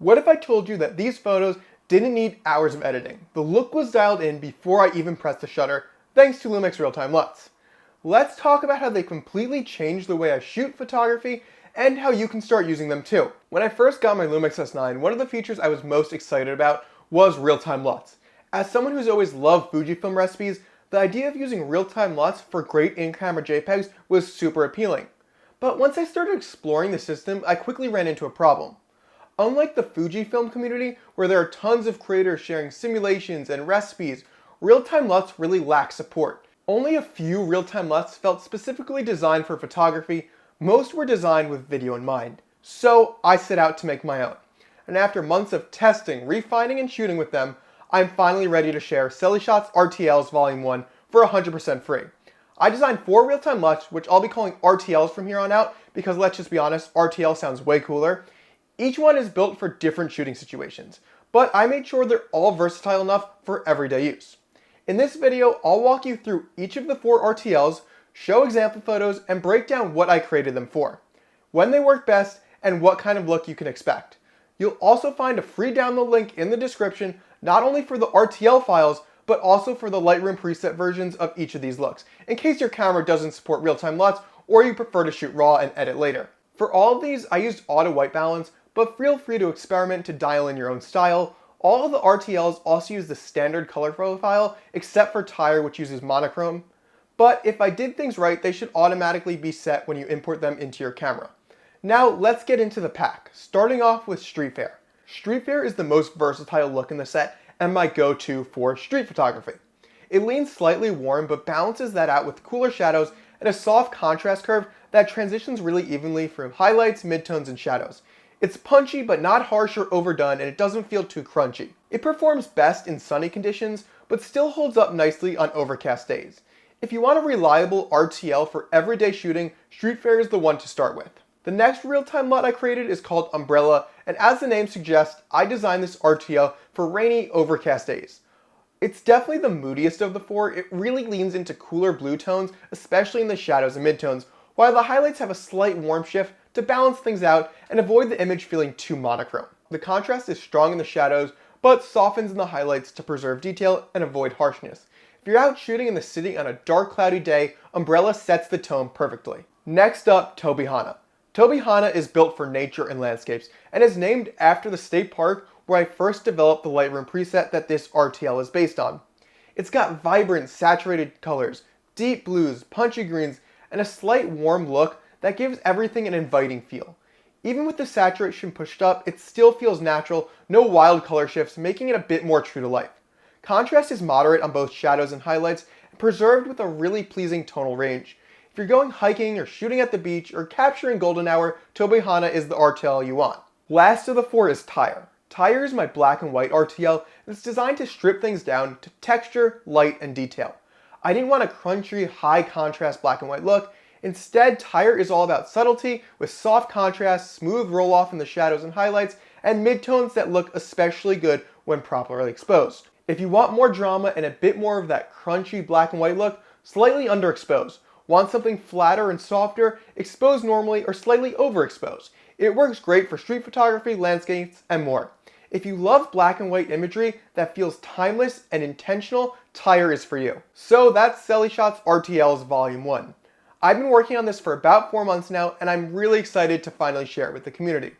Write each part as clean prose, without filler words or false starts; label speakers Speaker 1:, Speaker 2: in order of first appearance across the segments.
Speaker 1: What if I told you that these photos didn't need hours of editing? The look was dialed in before I even pressed the shutter, thanks to Lumix Real Time LUTs. Let's talk about how they completely changed the way I shoot photography and how you can start using them too. When I first got my Lumix S9, one of the features I was most excited about was Real Time LUTs. As someone who's always loved Fujifilm recipes, the idea of using Real Time LUTs for great in-camera JPEGs was super appealing. But once I started exploring the system, I quickly ran into a problem. Unlike the Fujifilm community, where there are tons of creators sharing simulations and recipes, Real Time LUTs really lack support. Only a few Real Time LUTs felt specifically designed for photography. Most were designed with video in mind. So I set out to make my own. And after months of testing, refining, and shooting with them, I'm finally ready to share Selishots RTLs Volume 1 for 100% free. I designed 4 Real Time LUTs, which I'll be calling RTLs from here on out, because let's just be honest, RTL sounds way cooler. Each one is built for different shooting situations, but I made sure they're all versatile enough for everyday use. In this video, I'll walk you through each of the 4 RTLs, show example photos, and break down what I created them for, when they work best, and what kind of look you can expect. You'll also find a free download link in the description, not only for the RTL files, but also for the Lightroom preset versions of each of these looks, in case your camera doesn't support real-time LUTs or you prefer to shoot raw and edit later. For all of these, I used auto white balance, but feel free to experiment to dial in your own style. All of the RTLs also use the standard color profile, except for Tire, which uses monochrome. But if I did things right, they should automatically be set when you import them into your camera. Now let's get into the pack, starting off with Street Fair. Street Fair is the most versatile look in the set and my go-to for street photography. It leans slightly warm but balances that out with cooler shadows and a soft contrast curve that transitions really evenly from highlights, midtones, and shadows. It's punchy but not harsh or overdone, and it doesn't feel too crunchy. It performs best in sunny conditions but still holds up nicely on overcast days. If you want a reliable RTL for everyday shooting, Street Fair is the one to start with. The next real-time LUT I created is called Umbrella, and as the name suggests, I designed this RTL for rainy, overcast days. It's definitely the moodiest of the 4. It really leans into cooler blue tones, especially in the shadows and midtones, while the highlights have a slight warmth shift to balance things out and avoid the image feeling too monochrome. The contrast is strong in the shadows, but softens in the highlights to preserve detail and avoid harshness. If you're out shooting in the city on a dark, cloudy day, Umbrella sets the tone perfectly. Next up, Toby Hana. Toby Hana is built for nature and landscapes, and is named after the state park where I first developed the Lightroom preset that this RTL is based on. It's got vibrant, saturated colors, deep blues, punchy greens, and a slight warm look that gives everything an inviting feel. Even with the saturation pushed up, it still feels natural, no wild color shifts, making it a bit more true to life. Contrast is moderate on both shadows and highlights, and preserved with a really pleasing tonal range. If you're going hiking or shooting at the beach or capturing golden hour, Tobyhanna is the RTL you want. Last of the 4 is Tire. Tire is my black and white RTL, and it's designed to strip things down to texture, light, and detail. I didn't want a crunchy, high contrast black and white look. Instead, Tire is all about subtlety with soft contrast, smooth roll off in the shadows and highlights, and midtones that look especially good when properly exposed. If you want more drama and a bit more of that crunchy black and white look, slightly underexpose. Want something flatter and softer, expose normally or slightly overexposed. It works great for street photography, landscapes, and more. If you love black and white imagery that feels timeless and intentional, Tire is for you. So that's Selishots RTLs Volume 1. I've been working on this for about 4 months now, and I'm really excited to finally share it with the community.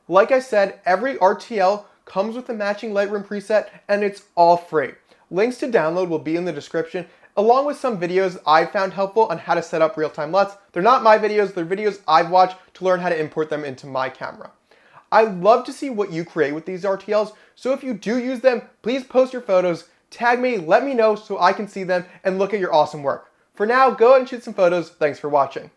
Speaker 1: Like I said, every RTL comes with a matching Lightroom preset, and it's all free. Links to download will be in the description, along with some videos I found helpful on how to set up real-time LUTs. They're not my videos, they're videos I've watched to learn how to import them into my camera. I'd love to see what you create with these RTLs, so if you do use them, please post your photos, tag me, let me know so I can see them and look at your awesome work. For now, go ahead and shoot some photos. Thanks for watching.